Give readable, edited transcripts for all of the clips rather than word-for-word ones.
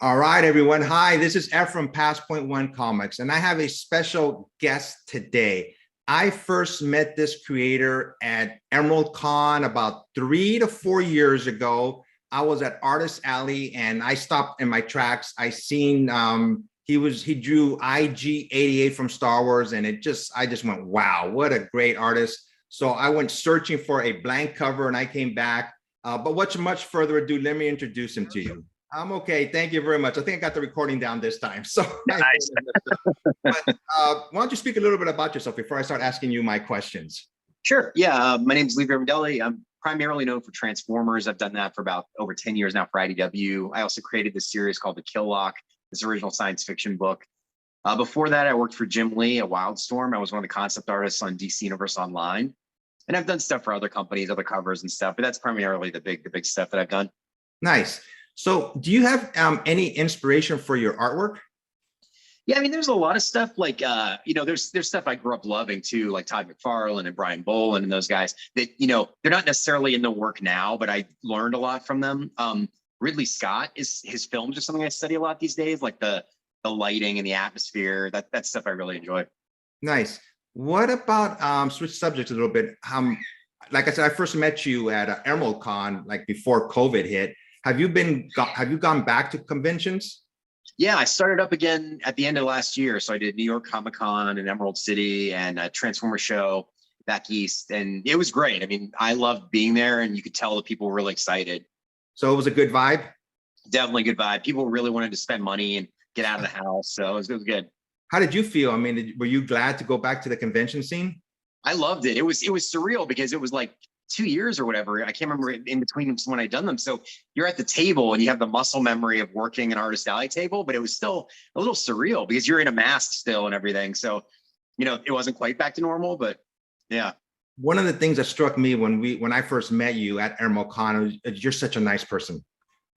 All right, everyone. Hi, this is F from Past Point One Comics, and I have a special guest today. I first met this creator at Emerald Con about 3 to 4 years ago. I was at Artist Alley, and I stopped in my tracks. I seen he drew IG-88 from Star Wars, and I just went, wow, what a great artist. So I went searching for a blank cover, and I came back. But without much further ado, let me introduce him to you. I'm okay. Thank you very much. I think I got the recording down this time. So, Nice. why don't you speak a little bit about yourself before I start asking you my questions? Sure. Yeah. My name is Livio Ramondelli. I'm primarily known for Transformers. I've done that for about over 10 years now for IDW. I also created this series called The Kill Lock, this original science fiction book. Before that, I worked for Jim Lee at Wildstorm. I was one of the concept artists on DC Universe Online. And I've done stuff for other companies, other covers and stuff, but that's primarily the big stuff that I've done. Nice. So do you have any inspiration for your artwork? Yeah, I mean, there's a lot of stuff like, there's stuff I grew up loving too, like Todd McFarlane and Brian Boland and those guys that, they're not necessarily in the work now, but I learned a lot from them. Ridley Scott, his films are something I study a lot these days, like the lighting and the atmosphere. That stuff I really enjoy. Nice. What about switch subjects a little bit? Like I said, I first met you at Emerald Con, like before COVID hit. Have you gone back to conventions? Yeah, I started up again at the end of last year. So I did New York Comic Con and Emerald City and a Transformer show back east. And it was great. I mean, I loved being there, and you could tell the people were really excited. So it was a good vibe? Definitely good vibe. People really wanted to spend money and get out of the house. So it was good. How did you feel? I mean, were you glad to go back to the convention scene? I loved it. It was surreal because it was like 2 years or whatever. I can't remember in between them when I'd done them. So you're at the table and you have the muscle memory of working an Artist Alley table, but it was still a little surreal because you're in a mask still and everything. So, it wasn't quite back to normal, but yeah. One of the things that struck me when I first met you at Emerald Con, you're such a nice person.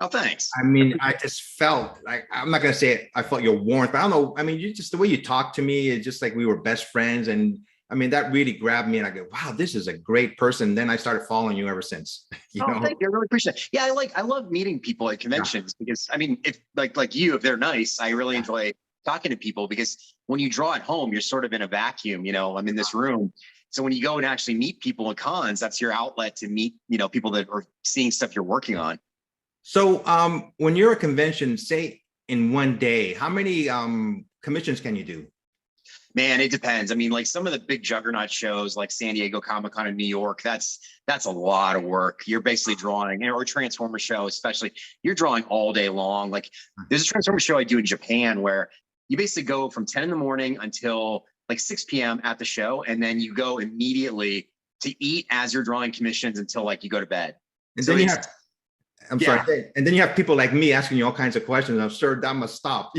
Oh, thanks. I mean, I just felt like, I'm not going to say I felt your warmth, but I don't know. I mean, the way you talk to me, it's just like we were best friends. And I mean, that really grabbed me, and I go, wow, this is a great person. Then I started following you ever since. Thank you. I really appreciate it. Yeah, I love meeting people at conventions because I mean, if if they're nice, I really enjoy talking to people because when you draw at home, you're sort of in a vacuum, I'm in this room. So when you go and actually meet people at cons, that's your outlet to meet, people that are seeing stuff you're working on. So when you're at a convention, say in one day, how many commissions can you do? Man, it depends. I mean, like some of the big juggernaut shows like San Diego Comic-Con in New York, that's a lot of work. You're basically drawing, or a Transformer show, especially, you're drawing all day long. Like there's a Transformer show I do in Japan where you basically go from 10 in the morning until like 6 p.m. at the show. And then you go immediately to eat as you're drawing commissions until like you go to bed. And then sorry. And then you have people like me asking you all kinds of questions. I'm sure that must stop,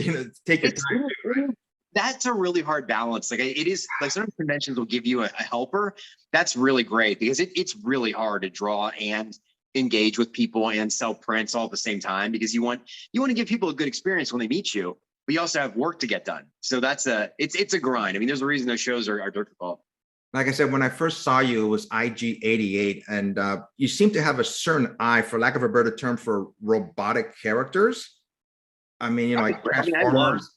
take your time. Right? That's a really hard balance. Like it is, like some conventions will give you a helper. That's really great because it's really hard to draw and engage with people and sell prints all at the same time because you want to give people a good experience when they meet you, but you also have work to get done. So it's a grind. I mean, there's a reason those shows are difficult. Like I said, when I first saw you, it was IG-88, and you seem to have a certain eye, for lack of a better term, for robotic characters. I mean, like Transformers.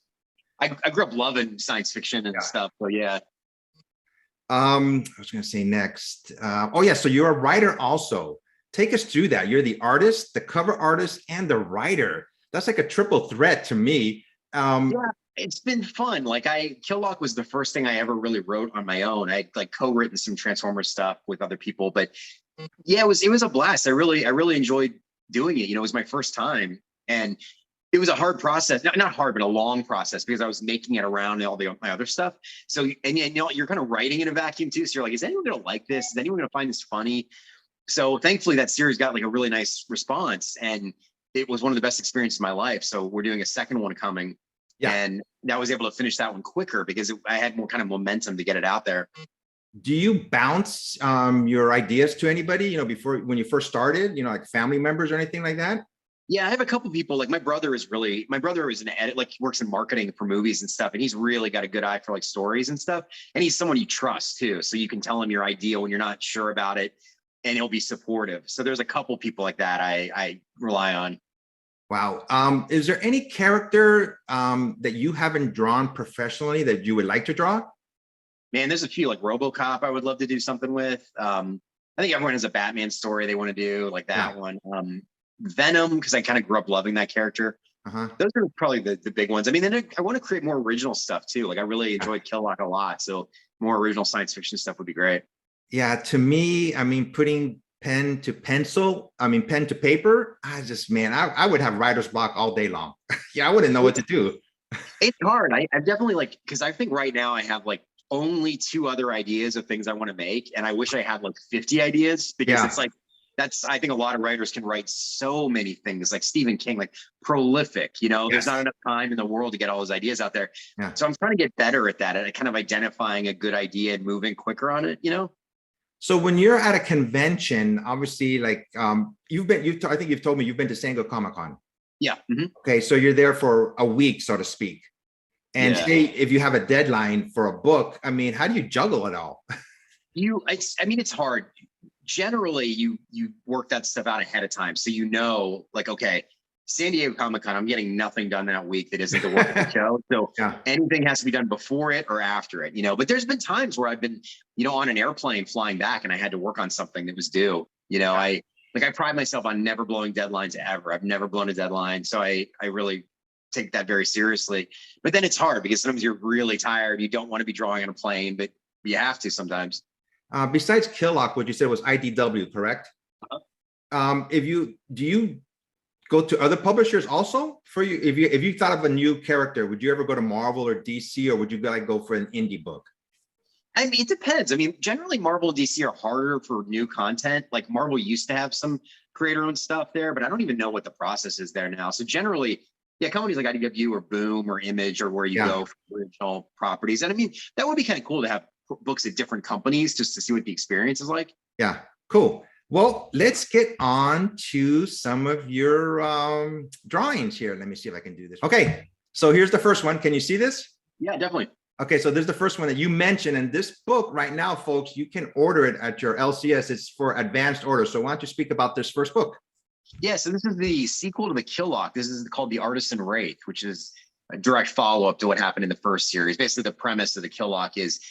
I grew up loving science fiction and stuff. So yeah. I was going to say next. So you're a writer also. Take us through that. You're the artist, the cover artist, and the writer. That's like a triple threat to me. Yeah, it's been fun. Like Kill Lock was the first thing I ever really wrote on my own. I like co-written some Transformers stuff with other people, but yeah, it was a blast. I really enjoyed doing it. It was my first time, and it was a hard process, not hard, but a long process because I was making it around all my other stuff. So, and you're kind of writing in a vacuum too. So you're like, is anyone going to like this? Is anyone going to find this funny? So thankfully that series got like a really nice response, and it was one of the best experiences of my life. So we're doing a second one coming, and I was able to finish that one quicker because I had more kind of momentum to get it out there. Do you bounce your ideas to anybody, when you first started, like family members or anything like that? Yeah, I have a couple people. Like my brother is an edit, like he works in marketing for movies and stuff. And he's really got a good eye for like stories and stuff. And he's someone you trust too. So you can tell him your idea when you're not sure about it and he'll be supportive. So there's a couple people like that I rely on. Wow. Is there any character that you haven't drawn professionally that you would like to draw? Man, there's a few like RoboCop I would love to do something with. I think everyone has a Batman story they want to do, like Yeah. that one. Venom, because I kind of grew up loving that character. Uh-huh. Those are probably the big ones. I mean, then I want to create more original stuff too. Like I really Yeah. enjoyed Killock a lot. So more original science fiction stuff would be great. Yeah, to me, I mean, putting pen to pencil, I mean, pen to paper, man, I would have writer's block all day long. Yeah, I wouldn't know what to do. It's hard. I'm definitely like, because I think right now I have like only two other ideas of things I want to make. And I wish I had like 50 ideas because Yeah, it's like, I think a lot of writers can write so many things like Stephen King, like prolific, there's yes, not enough time in the world to get all those ideas out there. yeah. So I'm trying to get better at that, at kind of identifying a good idea and moving quicker on it. So when you're at a convention, obviously, like I think you've told me you've been to San Diego Comic-Con. Yeah. Okay, so you're there for a week, so to speak. And Yeah. say if you have a deadline for a book, I mean, how do you juggle it all? I mean, it's hard. Generally, you work that stuff out ahead of time. So like, okay, San Diego Comic-Con, I'm getting nothing done that week that isn't the work of the show. So Yeah. anything has to be done before it or after it, But there's been times where I've been, on an airplane flying back and I had to work on something that was due. I pride myself on never blowing deadlines ever. I've never blown a deadline. So I really take that very seriously. But then it's hard because sometimes you're really tired. You don't want to be drawing on a plane, but you have to sometimes. Besides Killock, what you said was IDW, correct? Do you go to other publishers also for you? If you thought of a new character, would you ever go to Marvel or DC, or would you like go for an indie book? I mean, it depends. I mean, generally Marvel and DC are harder for new content. Like Marvel used to have some creator-owned stuff there, but I don't even know what the process is there now. So generally, yeah, companies like IDW or Boom or Image or where you go for original properties. And I mean, that would be kind of cool to have books at different companies just to see what the experience is like. Yeah, cool. Well, let's get on to some of your drawings here. Let me see if I can do this. Okay, so here's the first one. Can you see this? Yeah, definitely. Okay, so there's the first one that you mentioned. And this book right now, folks, you can order it at your LCS. It's for advanced order. So why don't you speak about this first book? Yeah, so this is the sequel to the Killock. This is called The Artisan Wraith, which is a direct follow-up to what happened in the first series. Basically, the premise of the Killock is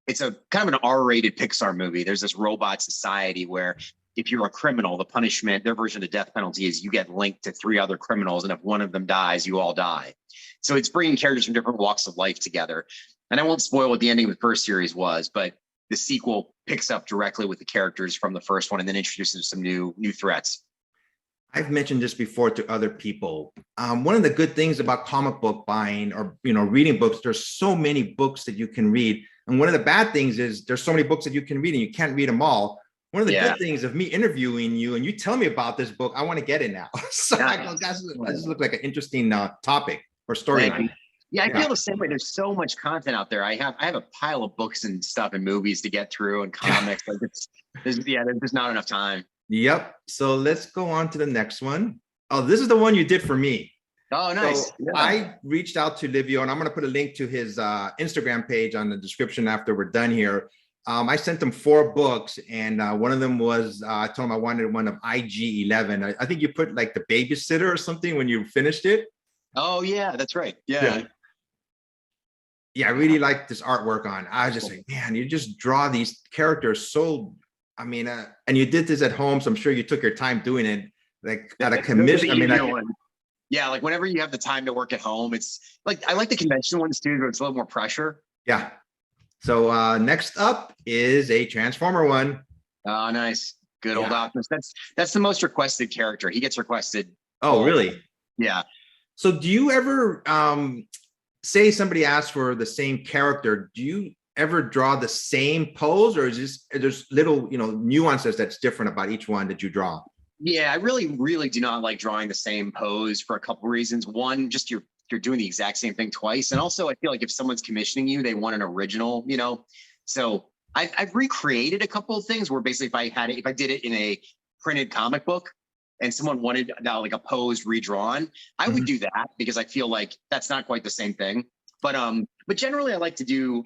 it's a kind of an R-rated Pixar movie. There's this robot society where if you're a criminal, the punishment, their version of the death penalty is you get linked to 3 other criminals, and if one of them dies, you all die. So it's bringing characters from different walks of life together. And I won't spoil what the ending of the first series was, but the sequel picks up directly with the characters from the first one and then introduces some new threats. I've mentioned this before to other people. One of the good things about comic book buying or reading books, there's so many books that you can read. And one of the bad things is there's so many books that you can read and you can't read them all. One of the good things of me interviewing you and you tell me about this book, I want to get it now. So I go, guys, this looks like an interesting topic or storyline. Yeah, I feel the same way. There's so much content out there. I have a pile of books and stuff and movies to get through and comics. Like there's just not enough time. Yep. So let's go on to the next one. Oh, this is the one you did for me. Oh, nice. So I reached out to Livio, and I'm going to put a link to his Instagram page on the description after we're done here. I sent him 4 books, and one of them was I told him I wanted one of IG-11. I think you put like the babysitter or something when you finished it. Oh yeah, that's right. Yeah. I really like this artwork on. I was just like, man, you just draw these characters so. I mean, and you did this at home, so I'm sure you took your time doing it, like at a commission. I mean, yeah, like whenever you have the time to work at home, it's like I like the convention ones too, but it's a little more pressure. Yeah. So next up is a Transformer one. Oh, nice. Good old Optimus. That's the most requested character. He gets requested. Oh, really? Yeah. So do you ever say somebody asks for the same character? Do you ever draw the same pose, or is there's little nuances that's different about each one that you draw? Yeah, I really do not like drawing the same pose for a couple reasons. One, just you're doing the exact same thing twice, and also I feel like if someone's commissioning you, they want an original. So I've recreated a couple of things where basically if I did it in a printed comic book and someone wanted like a pose redrawn, I would do that because I feel like that's not quite the same thing. But generally I like to do,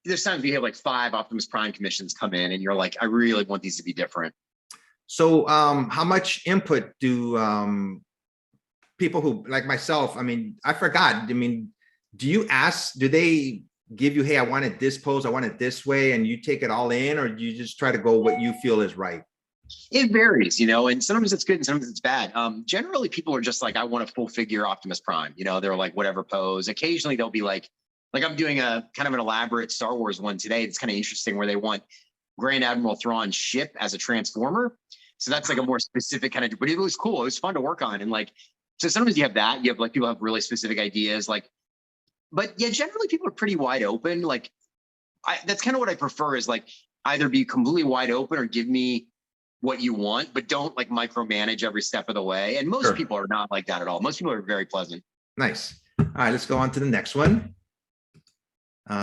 there's times we have like 5 Optimus Prime commissions come in and you're like, I really want these to be different. So how much input do people who like myself, I mean, I forgot. I mean, do they give you, hey, I want it this pose, I want it this way, and you take it all in, or do you just try to go what you feel is right? It varies, and sometimes it's good and sometimes it's bad. Generally, people are just like, I want a full figure Optimus Prime. They're like, whatever pose. Occasionally, they'll be like I'm doing a kind of an elaborate Star Wars one today. It's kind of interesting where they want Grand Admiral Thrawn's ship as a transformer. So that's like a more specific kind of, but it was cool. It was fun to work on. And like, so sometimes you have that, you have like people have really specific ideas, like, but yeah, generally people are pretty wide open. Like that's kind of what I prefer is like either be completely wide open or give me what you want, but don't like micromanage every step of the way. And most Sure. people are not like that at all. Most people are very pleasant. Nice. All right, let's go on to the next one.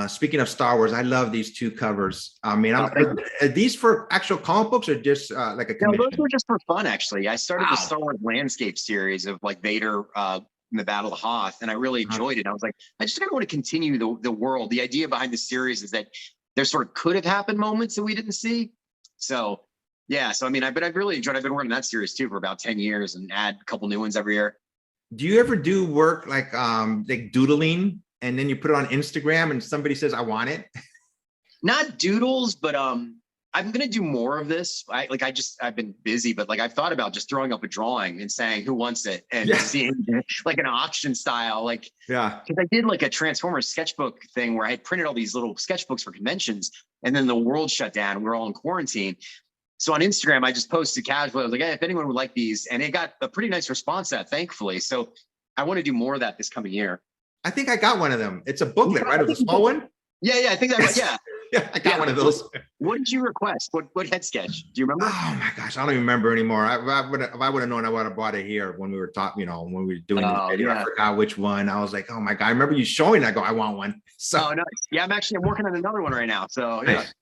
Speaking of Star Wars, I love these two covers. I mean, are these for actual comic books or just like a commission? No, those were just for fun, actually. I started the Star Wars landscape series of like Vader in the Battle of Hoth, and I really enjoyed it. I was like, I just kind of want to continue the world. The idea behind the series is that there sort of could have happened moments that we didn't see. So, yeah. So, I mean, I've really enjoyed. I've been working on that series too for about 10 years and add a couple new ones every year. Do you ever do work like doodling? And then you put it on Instagram and somebody says, I want it? Not doodles, but I'm gonna do more of this. I've been busy, but like I've thought about just throwing up a drawing and saying who wants it and seeing like an auction style, like because I did like a Transformers sketchbook thing where I had printed all these little sketchbooks for conventions, and then the world shut down. We were all in quarantine. So on Instagram, I just posted casually. I was like, hey, if anyone would like these, and it got a pretty nice response to that, thankfully. So I want to do more of that this coming year. I think I got one of them. It's a booklet, right? It was a small one. Yeah, I think that. Yeah, yeah, I got one of those. What did you request? What head sketch? Do you remember? Oh my gosh, I don't even remember anymore. If I would have known, I would have bought it here when we were talking. When we were doing the video. I forgot which one. I was like, oh my god, I remember you showing it. I go, I want one. So no, yeah, I'm working on another one right now. So yeah. Nice.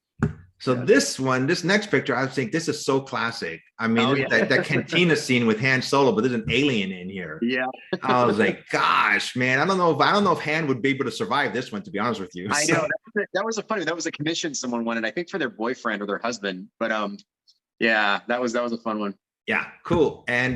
So this next picture, I think this is so classic. I mean, that cantina scene with Han Solo, but there's an alien in here. Yeah. I was like, gosh, man, I don't know if Han would be able to survive this one, to be honest with you. I know that was a commission someone wanted, I think for their boyfriend or their husband. But yeah, that was a fun one. Yeah, cool. And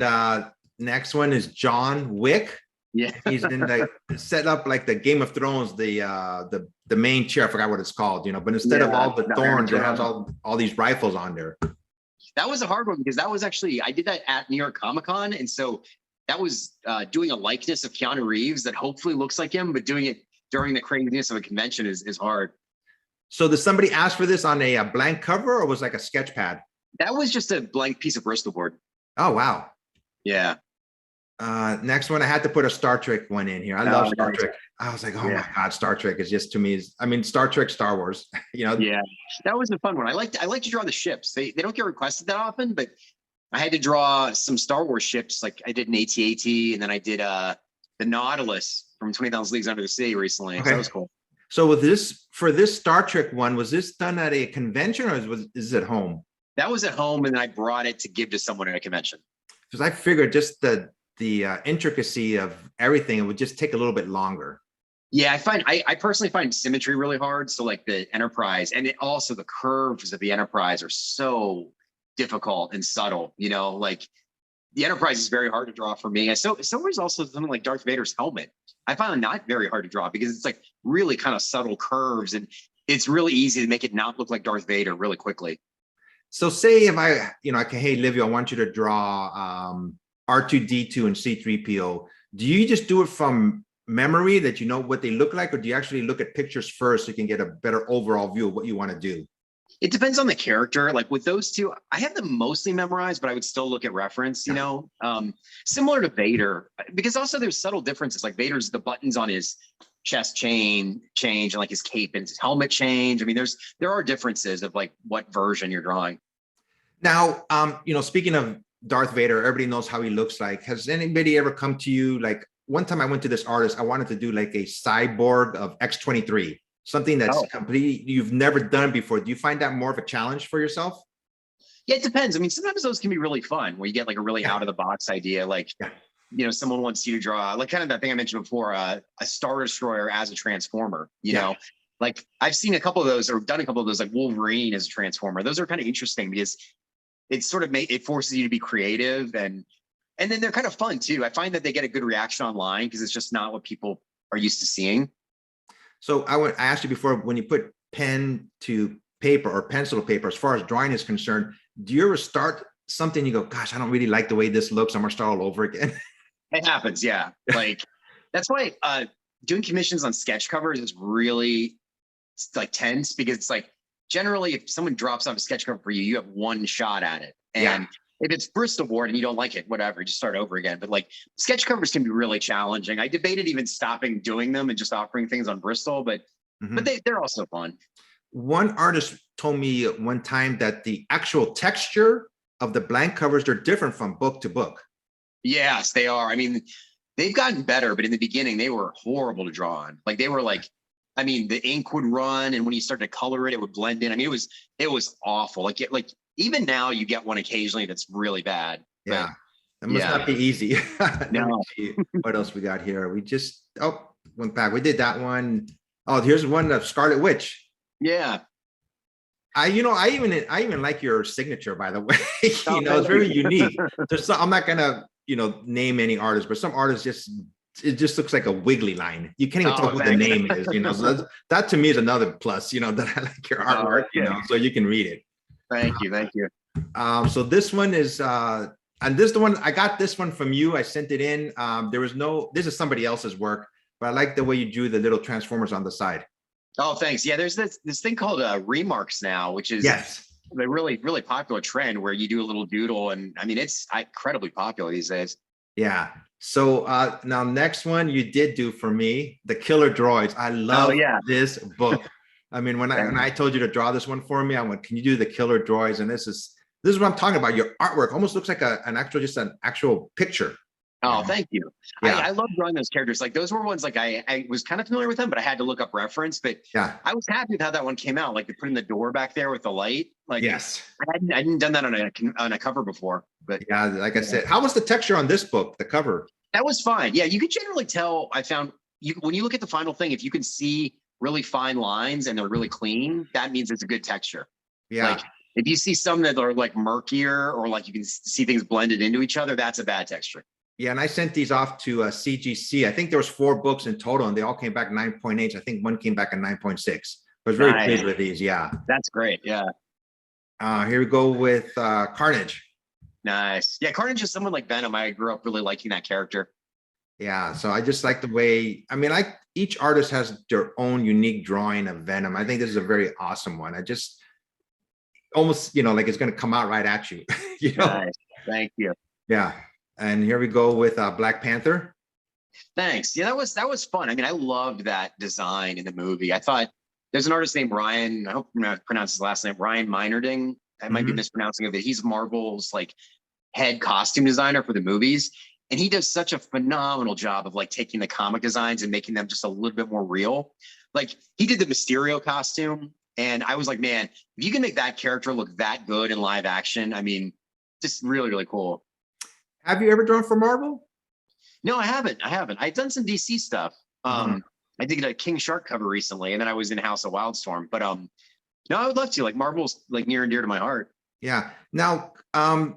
next one is John Wick. Yeah, he's in the set up like the Game of Thrones, the main chair. I forgot what it's called, but instead of all the thorns, it has all these rifles on there. That was a hard one because that was actually, I did that at New York Comic-Con, and so that was doing a likeness of Keanu Reeves that hopefully looks like him, but doing it during the craziness of a convention is hard. So did somebody ask for this on a blank cover, or was like a sketch pad? That was just a blank piece of Bristol board. Oh wow. Yeah. Next one, I had to put a Star Trek one in here. I love Star Trek. I was like, oh my god, Star Trek is just, to me, Star Trek, Star Wars. Yeah, that was a fun one. I like to draw the ships. They don't get requested that often, but I had to draw some Star Wars ships. Like I did an AT-AT, and then I did the Nautilus from 20,000 Leagues Under the Sea recently. Okay. So that was cool. So for this Star Trek one, was this done at a convention, or is this at home? That was at home, and then I brought it to give to someone at a convention. Because I figured just the intricacy of everything, it would just take a little bit longer. Yeah, I personally find symmetry really hard. So like the Enterprise, and also the curves of the Enterprise are so difficult and subtle. Like the Enterprise is very hard to draw for me. So is also something like Darth Vader's helmet. I find it not very hard to draw because it's like really kind of subtle curves, and it's really easy to make it not look like Darth Vader really quickly. I can, hey, Livio, I want you to draw R2-D2 and C-3PO. Do you just do it from memory that you know what they look like, or do you actually look at pictures first so you can get a better overall view of what you want to do? It depends on the character. Like with those two, I have them mostly memorized, but I would still look at reference, similar to Vader, because also there's subtle differences. Like Vader's, the buttons on his chest change, and like his cape and his helmet change. I mean, there are differences of like what version you're drawing. Now, speaking of Darth Vader, everybody knows how he looks like. Has anybody ever come to you? Like one time I went to this artist, I wanted to do like a cyborg of X-23, something that's completely, you've never done before. Do you find that more of a challenge for yourself? Yeah, it depends. I mean, sometimes those can be really fun where you get like a really out of the box idea. Like, someone wants you to draw like kind of that thing I mentioned before, a Star Destroyer as a Transformer, know, like I've seen a couple of those or done a couple of those, like Wolverine as a Transformer. Those are kind of interesting because it sort of it forces you to be creative, and And then they're kind of fun too. I find that they get a good reaction online because it's just not what people are used to seeing. So I asked you before, when you put pen to paper or pencil to paper, as far as drawing is concerned, do you ever start something you go, gosh, I don't really like the way this looks, I'm gonna start all over again? It happens, yeah. Like that's why doing commissions on sketch covers is really like tense, because it's like generally if someone drops off a sketch cover for you, you have one shot at it. Yeah. And if it's Bristol board and you don't like it, whatever, just start over again. But like sketch covers can be really challenging. I debated even stopping doing them and just offering things on Bristol, but they're also fun. One artist told me one time that the actual texture of the blank covers, they're different from book to book. Yes, they are. I mean, they've gotten better, but in the beginning they were horrible to draw on. Like they were like, I mean, the ink would run, and when you started to color it, it would blend in. I mean, it was awful. Like even now you get one occasionally that's really bad. Yeah, that must not be easy. No. What else we got here? We just went back. We did that one. Oh, here's one of Scarlet Witch. Yeah. I even like your signature, by the way. It's very unique. I'm not gonna, name any artists, but some artists it just looks like a wiggly line. You can't even tell who the name is, So that to me is another plus, that I like your artwork, so you can read it. Thank you. So this one is and this is the one I got this one from you. I sent it in. This is somebody else's work, but I like the way you drew the little transformers on the side. Oh, thanks. Yeah, there's this thing called remarks now, which is a really, really popular trend where you do a little doodle. And I mean, it's incredibly popular these days. Yeah. So now next one you did do for me, the Killer Droids. I love this book. I mean, when I told you to draw this one for me, I went, can you do the Killer Droids? And this is what I'm talking about. Your artwork almost looks like an actual picture. Oh, thank you. Yeah. I love drawing those characters. Like those were ones like I was kind of familiar with them, but I had to look up reference. But yeah, I was happy with how that one came out. Like they put in the door back there with the light. Like yes, I hadn't done that on a cover before. But yeah, like I said, how was the texture on this book? The cover? That was fine. Yeah, you could generally tell. I found when you look at the final thing, if you can see really fine lines and they're really clean, that means it's a good texture. Yeah. Like if you see some that are like murkier or like you can see things blended into each other, that's a bad texture. Yeah, and I sent these off to CGC. I think there was 4 books in total, and they all came back 9.8. I think one came back at 9.6. I was very pleased with these. Yeah, that's great. Yeah. Here we go with Carnage. Nice. Yeah, Carnage is someone like Venom. I grew up really liking that character. Yeah, so I just like the way. I mean, each artist has their own unique drawing of Venom. I think this is a very awesome one. I just almost, like it's going to come out right at you. Nice. Thank you. Yeah. And here we go with Black Panther. Thanks. Yeah, that was fun. I mean, I loved that design in the movie. I thought there's an artist named Ryan. I hope I'm not pronouncing his last name. Ryan Meinerding. I might be mispronouncing it, but he's Marvel's like head costume designer for the movies. And he does such a phenomenal job of like taking the comic designs and making them just a little bit more real. Like he did the Mysterio costume. And I was like, man, if you can make that character look that good in live action, I mean, just really, really cool. Have you ever drawn for Marvel? No, I haven't. I've done some DC stuff. I did a King Shark cover recently, and then I was in House of Wildstorm. But no, I would love to. Like Marvel's like near and dear to my heart. Yeah. Now,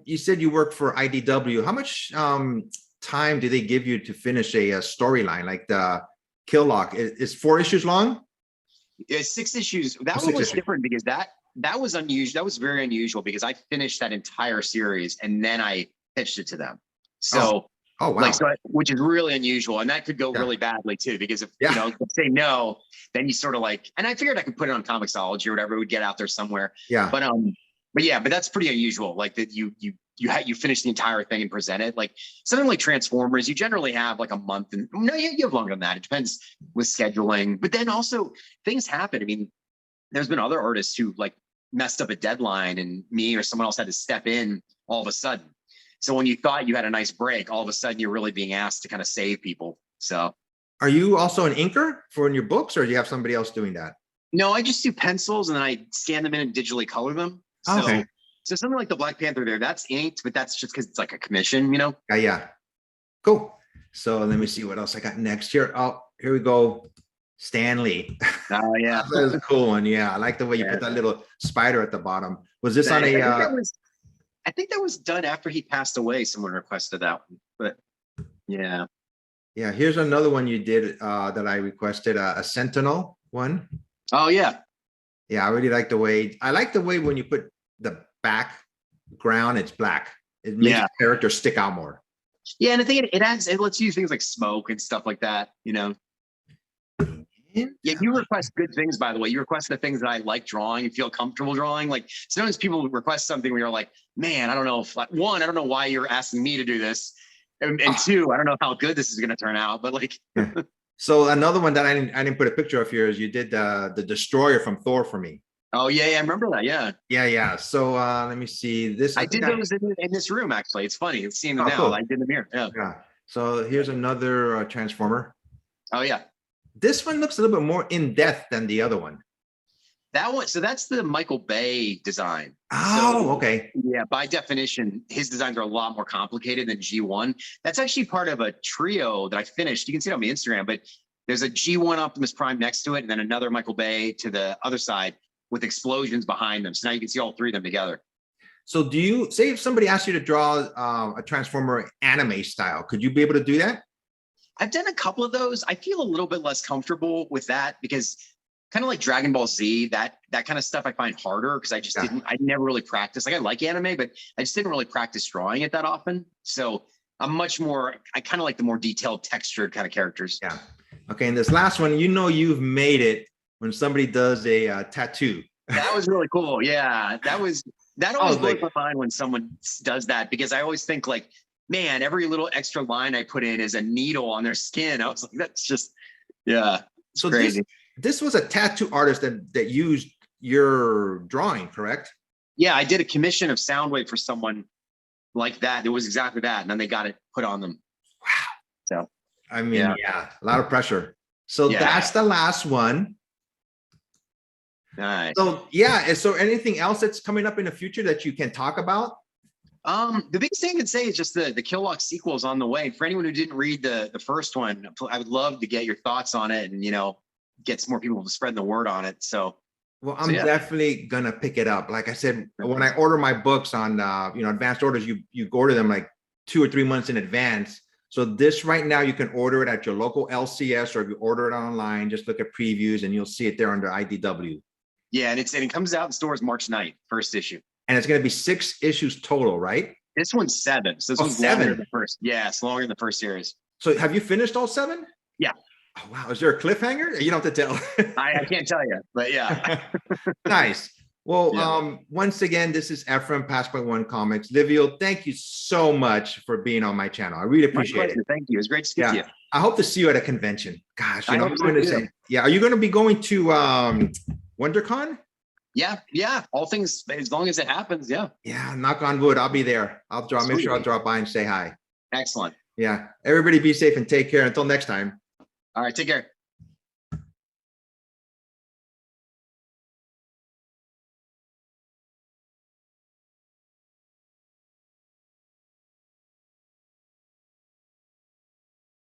you said you work for IDW. How much time do they give you to finish a storyline like the Killlock? Is 4 issues long? It's 6 issues. That one was different because that was unusual. That was very unusual because I finished that entire series and then I pitched it to them. So, wow. Like, which is really unusual. And that could go really badly too, because if, if they say no, then you sort of like, and I figured I could put it on Comixology or whatever, it would get out there somewhere. Yeah. But that's pretty unusual. Like that you finish the entire thing and present it. Like something like Transformers, you generally have like a month, and no, you have longer than that. It depends with scheduling, but then also things happen. I mean, there's been other artists who like messed up a deadline and me or someone else had to step in all of a sudden. So when you thought you had a nice break, all of a sudden you're really being asked to kind of save people. So are you also an inker for your books, or do you have somebody else doing that? No, I just do pencils and then I scan them in and digitally color them. Okay. So something like the Black Panther there, that's inked, but that's just because it's like a commission, Yeah. Cool. So let me see what else I got next here. Oh, here we go. Stan Lee. Oh yeah. That was a cool one. Yeah. I like the way you put that little spider at the bottom. Was this on a I think that was done after he passed away. Someone requested that one, but yeah. Yeah, here's another one you did that I requested, a Sentinel one. Oh yeah. Yeah, I really like the way, when you put the background, it's black. It makes Yeah. the character stick out more. Yeah, and I think it lets you use things like smoke and stuff like that, you know. Yeah, you request good things, by the way. You request the things that I like drawing and feel comfortable drawing. Like sometimes people request something where you're like, man, I don't know if, like, one, I don't know why you're asking me to do this. And two, I don't know how good this is going to turn out, but like. So another one that I didn't put a picture of here is you did the Destroyer from Thor for me. Oh yeah, yeah, I remember that. Yeah. Yeah. So let me see this. I did those in this room, actually. It's funny. It's seeing them now. Cool. I did in the mirror. Yeah. Yeah. So here's another Transformer. Oh yeah. This one looks a little bit more in depth than the other one. That one, so that's the Michael Bay design. Oh, So, okay. yeah, by definition, his designs are a lot more complicated than G1. That's actually part of a trio that I finished. You can see it on my Instagram, but there's a G1 Optimus Prime next to it, and then another Michael Bay to the other side with explosions behind them. So now you can see all three of them together. So do you, say if somebody asked you to draw a Transformer anime style, could you be able to do that? I've done a couple of those. I feel a little bit less comfortable with that because kind of like Dragon Ball Z, that kind of stuff I find harder because I just I never really practiced. Like I like anime, but I just didn't really practice drawing it that often. So I'm much more, I kind of like the more detailed textured kind of characters. Yeah. Okay. And this last one, you've made it when somebody does a tattoo. That was really cool. Yeah. That always blows my mind when someone does that, because I always think like, man, every little extra line I put in is a needle on their skin. I was like, that's just, yeah. So crazy. This was a tattoo artist that used your drawing, correct? Yeah, I did a commission of Soundwave for someone like that. It was exactly that. And then they got it put on them. Wow. So, I mean, yeah, a lot of pressure. So that's the last one. Nice. So yeah, so anything else that's coming up in the future that you can talk about? The biggest thing I can say is just the Killlock sequel is on the way. For anyone who didn't read the first one, I would love to get your thoughts on it and, get some more people to spread the word on it. So, well, I'm definitely gonna pick it up. Like I said, when I order my books on advanced orders, you order them like 2 or 3 months in advance. So this right now, you can order it at your local LCS, or if you order it online, just look at previews and you'll see it there under IDW. Yeah, and it comes out in stores March 9th, first issue. And it's going to be 6 issues total, right? This one's 7. So this one's 7. longer than the first. Yeah, it's longer than the first series. So have you finished all 7? Yeah. Oh, wow. Is there a cliffhanger? You don't have to tell. I can't tell you, but yeah. Nice. Well, once again, this is Ephraim, Passpoint One Comics. Livio, thank you so much for being on my channel. I really appreciate it. Thank you. It was great to speak to you. I hope to see you at a convention. Gosh, I I'm going to say, are you going to be going to WonderCon? Yeah. All things, as long as it happens. Yeah. Yeah. Knock on wood. I'll be there. Make sure I'll drop by and say hi. Excellent. Yeah. Everybody be safe and take care. Until next time. All right. Take care.